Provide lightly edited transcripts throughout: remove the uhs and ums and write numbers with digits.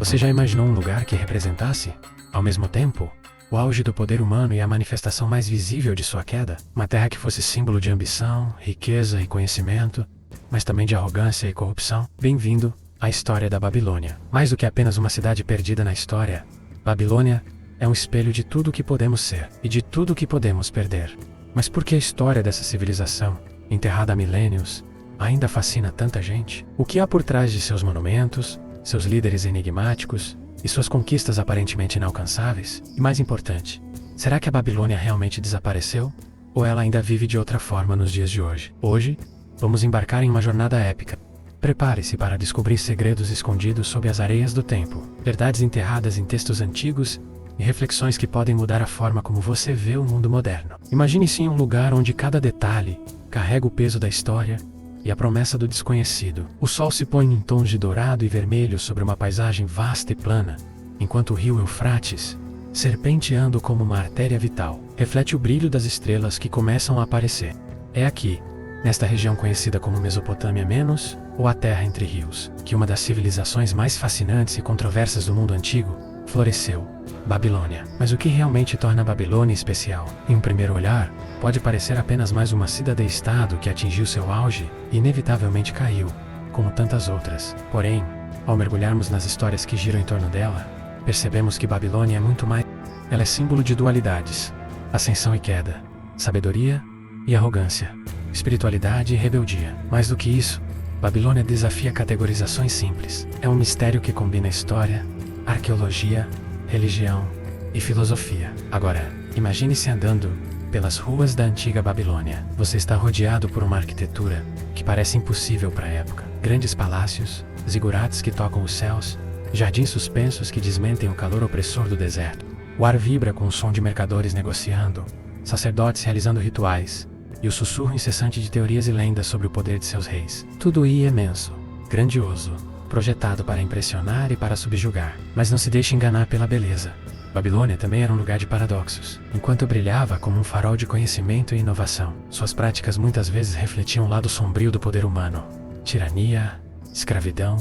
Você já imaginou um lugar que representasse, ao mesmo tempo, o auge do poder humano e a manifestação mais visível de sua queda? Uma terra que fosse símbolo de ambição, riqueza e conhecimento, mas também de arrogância e corrupção? Bem-vindo à história da Babilônia. Mais do que apenas uma cidade perdida na história, Babilônia é um espelho de tudo o que podemos ser e de tudo o que podemos perder. Mas por que a história dessa civilização, enterrada há milênios, ainda fascina tanta gente? O que há por trás de seus monumentos, seus líderes enigmáticos e suas conquistas aparentemente inalcançáveis? E mais importante, será que a Babilônia realmente desapareceu? Ou ela ainda vive de outra forma nos dias de hoje? Hoje, vamos embarcar em uma jornada épica. Prepare-se para descobrir segredos escondidos sob as areias do tempo, verdades enterradas em textos antigos e reflexões que podem mudar a forma como você vê o mundo moderno. Imagine-se em um lugar onde cada detalhe carrega o peso da história e a promessa do desconhecido. O sol se põe em tons de dourado e vermelho sobre uma paisagem vasta e plana, enquanto o rio Eufrates, serpenteando como uma artéria vital, reflete o brilho das estrelas que começam a aparecer. É aqui, nesta região conhecida como Mesopotâmia Menos, ou a Terra entre Rios, que uma das civilizações mais fascinantes e controversas do mundo antigo floresceu: Babilônia. Mas o que realmente torna a Babilônia especial? Em um primeiro olhar, pode parecer apenas mais uma cidade-estado que atingiu seu auge e inevitavelmente caiu, como tantas outras. Porém, ao mergulharmos nas histórias que giram em torno dela, percebemos que Babilônia é muito mais. Ela é símbolo de dualidades: ascensão e queda, sabedoria e arrogância, espiritualidade e rebeldia. Mais do que isso, Babilônia desafia categorizações simples. É um mistério que combina história, arqueologia, religião e filosofia. Agora, imagine-se andando pelas ruas da antiga Babilônia. Você está rodeado por uma arquitetura que parece impossível para a época. Grandes palácios, zigurates que tocam os céus, jardins suspensos que desmentem o calor opressor do deserto. O ar vibra com o som de mercadores negociando, sacerdotes realizando rituais, e o sussurro incessante de teorias e lendas sobre o poder de seus reis. Tudo imenso, grandioso, projetado para impressionar e para subjugar. Mas não se deixe enganar pela beleza. Babilônia também era um lugar de paradoxos. Enquanto brilhava como um farol de conhecimento e inovação, suas práticas muitas vezes refletiam o lado sombrio do poder humano: tirania, escravidão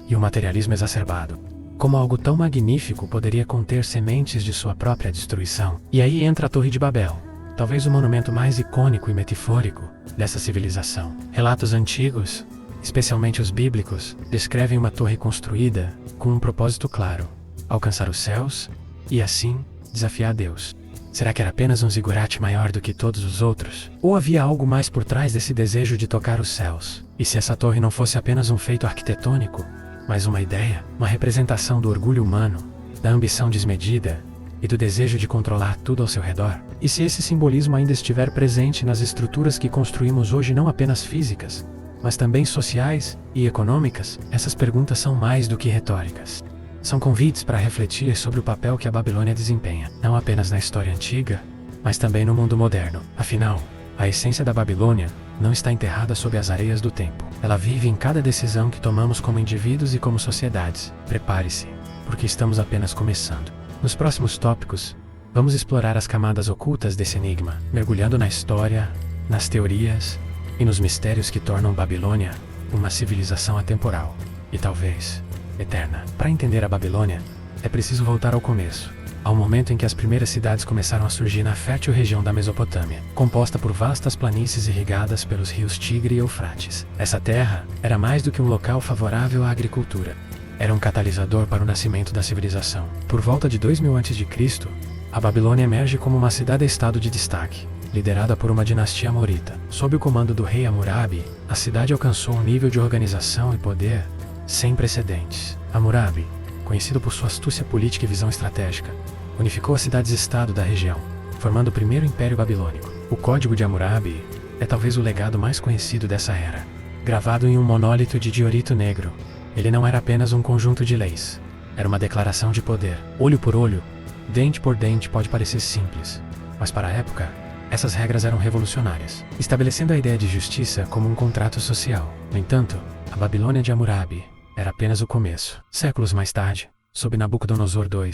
e o materialismo exacerbado. Como algo tão magnífico poderia conter sementes de sua própria destruição? E aí entra a Torre de Babel, talvez o monumento mais icônico e metafórico dessa civilização. Relatos antigos, especialmente os bíblicos, descrevem uma torre construída com um propósito claro: alcançar os céus e, assim, desafiar Deus. Será que era apenas um zigurate maior do que todos os outros? Ou havia algo mais por trás desse desejo de tocar os céus? E se essa torre não fosse apenas um feito arquitetônico, mas uma ideia, uma representação do orgulho humano, da ambição desmedida e do desejo de controlar tudo ao seu redor? E se esse simbolismo ainda estiver presente nas estruturas que construímos hoje, não apenas físicas, mas também sociais e econômicas? Essas perguntas são mais do que retóricas. São convites para refletir sobre o papel que a Babilônia desempenha, não apenas na história antiga, mas também no mundo moderno. Afinal, a essência da Babilônia não está enterrada sob as areias do tempo. Ela vive em cada decisão que tomamos como indivíduos e como sociedades. Prepare-se, porque estamos apenas começando. Nos próximos tópicos, vamos explorar as camadas ocultas desse enigma, mergulhando na história, nas teorias e nos mistérios que tornam Babilônia uma civilização atemporal e talvez eterna. Para entender a Babilônia, é preciso voltar ao começo, ao momento em que as primeiras cidades começaram a surgir na fértil região da Mesopotâmia, composta por vastas planícies irrigadas pelos rios Tigre e Eufrates. Essa terra era mais do que um local favorável à agricultura. Era um catalisador para o nascimento da civilização. Por volta de 2000 a.C., a Babilônia emerge como uma cidade-estado de destaque, liderada por uma dinastia amorita. Sob o comando do rei Hammurabi, a cidade alcançou um nível de organização e poder sem precedentes. Hammurabi, conhecido por sua astúcia política e visão estratégica, unificou as cidades-estado da região, formando o primeiro Império Babilônico. O Código de Hammurabi é talvez o legado mais conhecido dessa era. Gravado em um monólito de diorito negro, ele não era apenas um conjunto de leis. Era uma declaração de poder. Olho por olho, dente por dente pode parecer simples, mas para a época, essas regras eram revolucionárias, estabelecendo a ideia de justiça como um contrato social. No entanto, a Babilônia de Hammurabi era apenas o começo. Séculos mais tarde, sob Nabucodonosor II,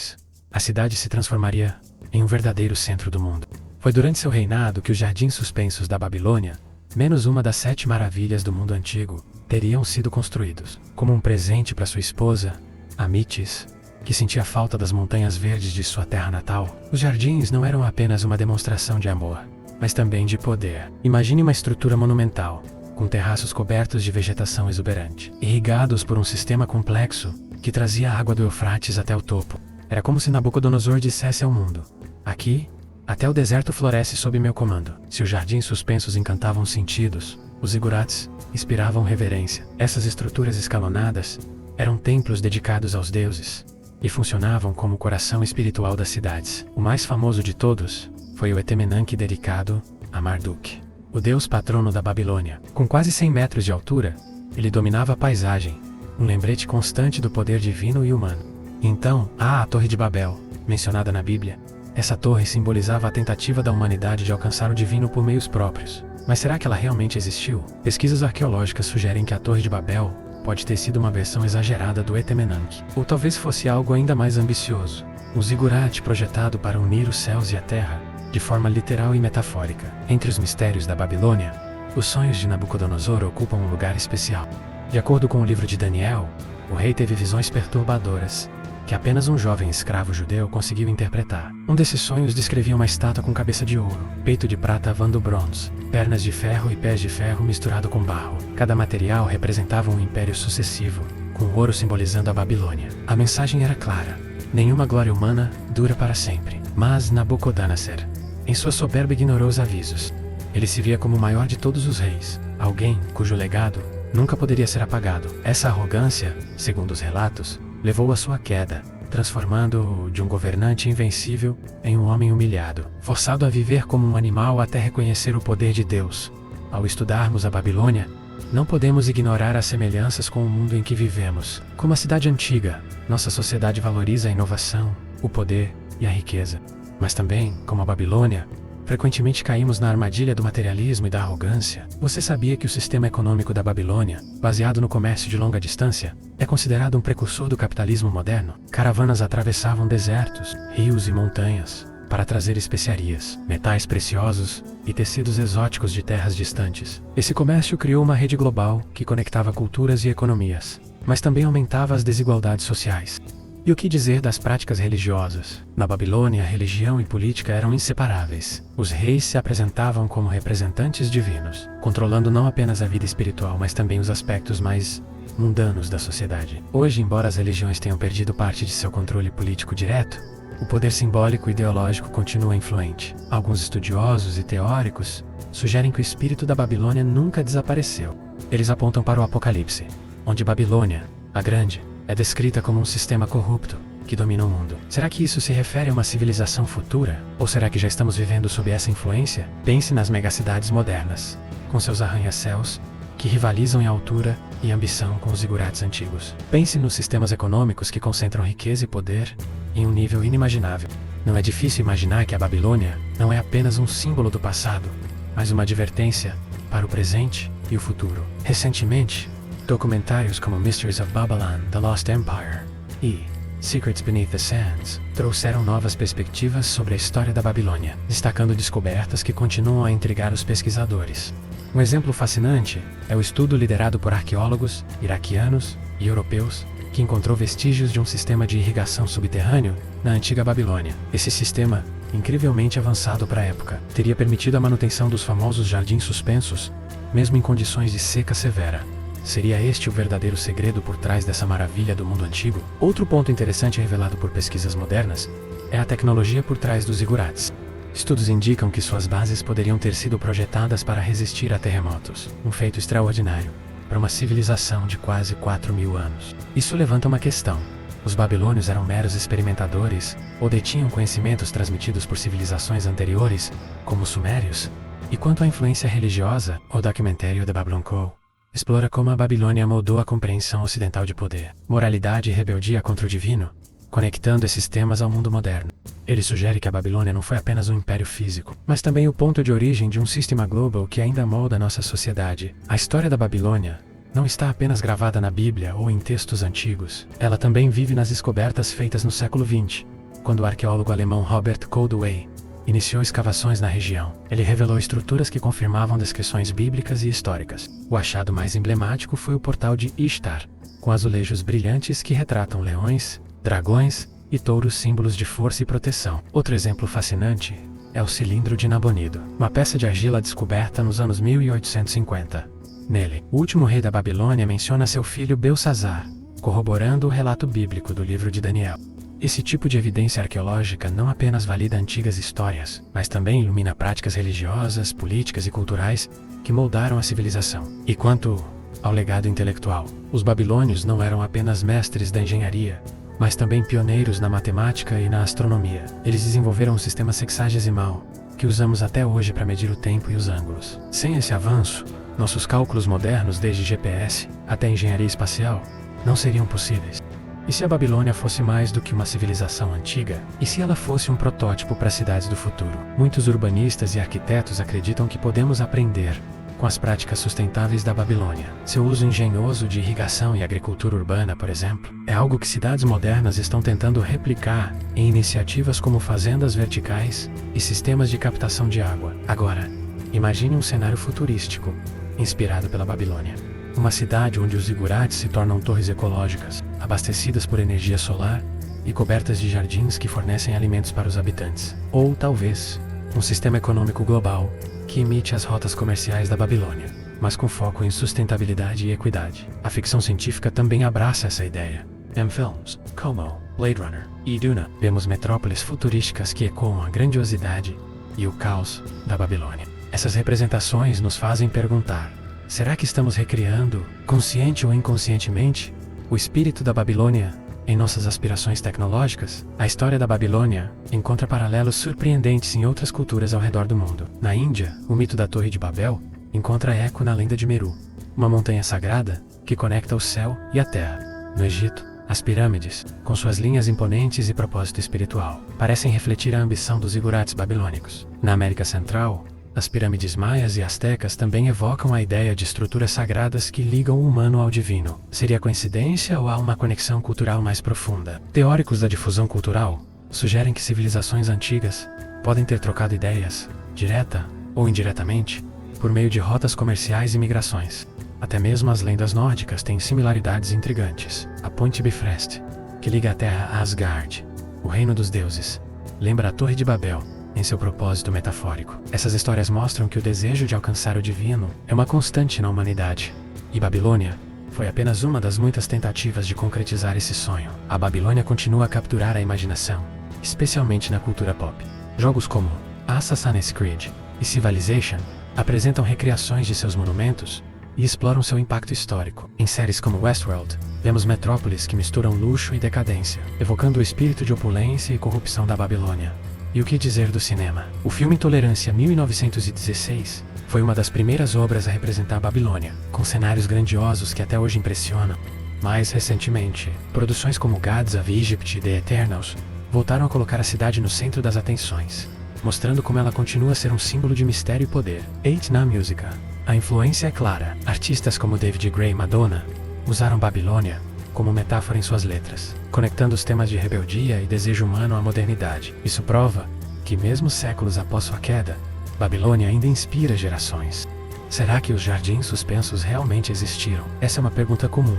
a cidade se transformaria em um verdadeiro centro do mundo. Foi durante seu reinado que os jardins suspensos da Babilônia, menos uma das 7 maravilhas do mundo antigo, teriam sido construídos. Como um presente para sua esposa, Amitis, que sentia falta das montanhas verdes de sua terra natal. Os jardins não eram apenas uma demonstração de amor, mas também de poder. Imagine uma estrutura monumental, com terraços cobertos de vegetação exuberante, irrigados por um sistema complexo que trazia a água do Eufrates até o topo. Era como se Nabucodonosor dissesse ao mundo: aqui, até o deserto floresce sob meu comando. Se os jardins suspensos encantavam os sentidos, os zigurates inspiravam reverência. Essas estruturas escalonadas eram templos dedicados aos deuses e funcionavam como o coração espiritual das cidades. O mais famoso de todos foi o Etemenanque, dedicado a Marduk, o deus patrono da Babilônia. Com quase 100 metros de altura, ele dominava a paisagem, um lembrete constante do poder divino e humano. Então, há a Torre de Babel, mencionada na Bíblia. Essa torre simbolizava a tentativa da humanidade de alcançar o divino por meios próprios. Mas será que ela realmente existiu? Pesquisas arqueológicas sugerem que a Torre de Babel pode ter sido uma versão exagerada do Etemenanque, ou talvez fosse algo ainda mais ambicioso, um zigurate projetado para unir os céus e a terra, de forma literal e metafórica. Entre os mistérios da Babilônia, os sonhos de Nabucodonosor ocupam um lugar especial. De acordo com o livro de Daniel, o rei teve visões perturbadoras, que apenas um jovem escravo judeu conseguiu interpretar. Um desses sonhos descrevia uma estátua com cabeça de ouro, peito de prata van bronze, pernas de ferro e pés de ferro misturado com barro. Cada material representava um império sucessivo, com o ouro simbolizando a Babilônia. A mensagem era clara: nenhuma glória humana dura para sempre. Mas Nabucodonosor, em sua soberba, ignorou os avisos. Ele se via como o maior de todos os reis, alguém cujo legado nunca poderia ser apagado. Essa arrogância, segundo os relatos, levou à sua queda, transformando-o de um governante invencível em um homem humilhado, forçado a viver como um animal até reconhecer o poder de Deus. Ao estudarmos a Babilônia, não podemos ignorar as semelhanças com o mundo em que vivemos. Como a cidade antiga, nossa sociedade valoriza a inovação, o poder e a riqueza. Mas também, como a Babilônia, frequentemente caímos na armadilha do materialismo e da arrogância. Você sabia que o sistema econômico da Babilônia, baseado no comércio de longa distância, é considerado um precursor do capitalismo moderno? Caravanas atravessavam desertos, rios e montanhas para trazer especiarias, metais preciosos e tecidos exóticos de terras distantes. Esse comércio criou uma rede global que conectava culturas e economias, mas também aumentava as desigualdades sociais. E o que dizer das práticas religiosas? Na Babilônia, religião e política eram inseparáveis. Os reis se apresentavam como representantes divinos, controlando não apenas a vida espiritual, mas também os aspectos mais mundanos da sociedade. Hoje, embora as religiões tenham perdido parte de seu controle político direto, o poder simbólico e ideológico continua influente. Alguns estudiosos e teóricos sugerem que o espírito da Babilônia nunca desapareceu. Eles apontam para o Apocalipse, onde Babilônia, a Grande, é descrita como um sistema corrupto que domina o mundo. Será que isso se refere a uma civilização futura? Ou será que já estamos vivendo sob essa influência? Pense nas megacidades modernas, com seus arranha-céus, que rivalizam em altura e ambição com os zigurates antigos. Pense nos sistemas econômicos que concentram riqueza e poder em um nível inimaginável. Não é difícil imaginar que a Babilônia não é apenas um símbolo do passado, mas uma advertência para o presente e o futuro. Recentemente, documentários como Mysteries of Babylon, The Lost Empire e Secrets Beneath the Sands trouxeram novas perspectivas sobre a história da Babilônia, destacando descobertas que continuam a intrigar os pesquisadores. Um exemplo fascinante é o estudo liderado por arqueólogos iraquianos e europeus que encontrou vestígios de um sistema de irrigação subterrâneo na antiga Babilônia. Esse sistema, incrivelmente avançado para a época, teria permitido a manutenção dos famosos jardins suspensos, mesmo em condições de seca severa. Seria este o verdadeiro segredo por trás dessa maravilha do mundo antigo? Outro ponto interessante revelado por pesquisas modernas é a tecnologia por trás dos zigurates. Estudos indicam que suas bases poderiam ter sido projetadas para resistir a terremotos, um feito extraordinário para uma civilização de quase 4.000 anos. Isso levanta uma questão: os babilônios eram meros experimentadores ou detinham conhecimentos transmitidos por civilizações anteriores, como os sumérios? E quanto à influência religiosa, o documentário The Babylon Co. explora como a Babilônia moldou a compreensão ocidental de poder, moralidade e rebeldia contra o divino, conectando esses temas ao mundo moderno. Ele sugere que a Babilônia não foi apenas um império físico, mas também o ponto de origem de um sistema global que ainda molda nossa sociedade. A história da Babilônia não está apenas gravada na Bíblia ou em textos antigos. Ela também vive nas descobertas feitas no século XX, quando o arqueólogo alemão Robert Koldewey iniciou escavações na região. Ele revelou estruturas que confirmavam descrições bíblicas e históricas. O achado mais emblemático foi o portal de Ishtar, com azulejos brilhantes que retratam leões, dragões e touros, símbolos de força e proteção. Outro exemplo fascinante é o cilindro de Nabonido, uma peça de argila descoberta nos anos 1850. Nele, o último rei da Babilônia menciona seu filho Belsazar, corroborando o relato bíblico do livro de Daniel. Esse tipo de evidência arqueológica não apenas valida antigas histórias, mas também ilumina práticas religiosas, políticas e culturais que moldaram a civilização. E quanto ao legado intelectual, os babilônios não eram apenas mestres da engenharia, mas também pioneiros na matemática e na astronomia. Eles desenvolveram um sistema sexagesimal, que usamos até hoje para medir o tempo e os ângulos. Sem esse avanço, nossos cálculos modernos, desde GPS até engenharia espacial, não seriam possíveis. E se a Babilônia fosse mais do que uma civilização antiga? E se ela fosse um protótipo para as cidades do futuro? Muitos urbanistas e arquitetos acreditam que podemos aprender com as práticas sustentáveis da Babilônia. Seu uso engenhoso de irrigação e agricultura urbana, por exemplo, é algo que cidades modernas estão tentando replicar em iniciativas como fazendas verticais e sistemas de captação de água. Agora, imagine um cenário futurístico, inspirado pela Babilônia. Uma cidade onde os zigurates se tornam torres ecológicas, abastecidas por energia solar e cobertas de jardins que fornecem alimentos para os habitantes. Ou, talvez, um sistema econômico global que imite as rotas comerciais da Babilônia, mas com foco em sustentabilidade e equidade. A ficção científica também abraça essa ideia. Em filmes como Blade Runner e Duna, vemos metrópoles futurísticas que ecoam a grandiosidade e o caos da Babilônia. Essas representações nos fazem perguntar: será que estamos recriando, consciente ou inconscientemente, o espírito da Babilônia em nossas aspirações tecnológicas? A história da Babilônia encontra paralelos surpreendentes em outras culturas ao redor do mundo. Na Índia, o mito da Torre de Babel encontra eco na lenda de Meru, uma montanha sagrada que conecta o céu e a terra. No Egito, as pirâmides, com suas linhas imponentes e propósito espiritual, parecem refletir a ambição dos zigurates babilônicos. Na América Central, as pirâmides maias e astecas também evocam a ideia de estruturas sagradas que ligam o humano ao divino. Seria coincidência ou há uma conexão cultural mais profunda? Teóricos da difusão cultural sugerem que civilizações antigas podem ter trocado ideias, direta ou indiretamente, por meio de rotas comerciais e migrações. Até mesmo as lendas nórdicas têm similaridades intrigantes. A ponte Bifrost, que liga a Terra a Asgard, o reino dos deuses, lembra a Torre de Babel em seu propósito metafórico. Essas histórias mostram que o desejo de alcançar o divino é uma constante na humanidade, e Babilônia foi apenas uma das muitas tentativas de concretizar esse sonho. A Babilônia continua a capturar a imaginação, especialmente na cultura pop. Jogos como Assassin's Creed e Civilization apresentam recriações de seus monumentos e exploram seu impacto histórico. Em séries como Westworld, vemos metrópoles que misturam luxo e decadência, evocando o espírito de opulência e corrupção da Babilônia. E o que dizer do cinema? O filme Intolerância 1916 foi uma das primeiras obras a representar a Babilônia, com cenários grandiosos que até hoje impressionam. Mais recentemente, produções como Gods of Egypt e The Eternals voltaram a colocar a cidade no centro das atenções, mostrando como ela continua a ser um símbolo de mistério e poder. Na música, a influência é clara. Artistas como David Gray e Madonna usaram Babilônia como metáfora em suas letras, conectando os temas de rebeldia e desejo humano à modernidade. Isso prova que, mesmo séculos após sua queda, Babilônia ainda inspira gerações. Será que os jardins suspensos realmente existiram? Essa é uma pergunta comum,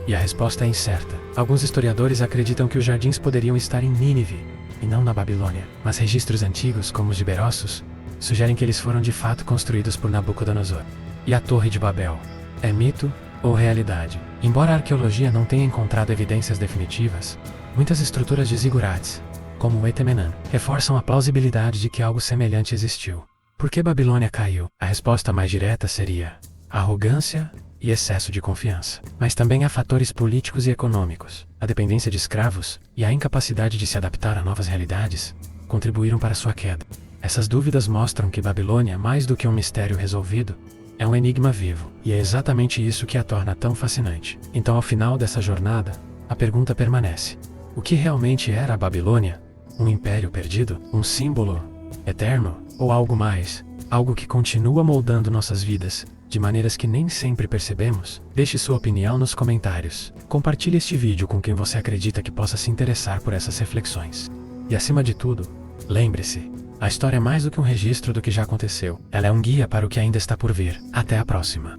e a resposta é incerta. Alguns historiadores acreditam que os jardins poderiam estar em Nínive, e não na Babilônia, mas registros antigos, como os de Berossos, sugerem que eles foram de fato construídos por Nabucodonosor. E a Torre de Babel? É mito ou realidade? Embora a arqueologia não tenha encontrado evidências definitivas, muitas estruturas de zigurates, como o Etemenan, reforçam a plausibilidade de que algo semelhante existiu. Por que Babilônia caiu? A resposta mais direta seria arrogância e excesso de confiança. Mas também há fatores políticos e econômicos. A dependência de escravos e a incapacidade de se adaptar a novas realidades contribuíram para sua queda. Essas dúvidas mostram que Babilônia, mais do que um mistério resolvido, é um enigma vivo, e é exatamente isso que a torna tão fascinante. Então, ao final dessa jornada, a pergunta permanece: o que realmente era a Babilônia? Um império perdido? Um símbolo eterno? Ou algo mais? Algo que continua moldando nossas vidas, de maneiras que nem sempre percebemos? Deixe sua opinião nos comentários. Compartilhe este vídeo com quem você acredita que possa se interessar por essas reflexões. E acima de tudo, lembre-se: a história é mais do que um registro do que já aconteceu. Ela é um guia para o que ainda está por vir. Até a próxima.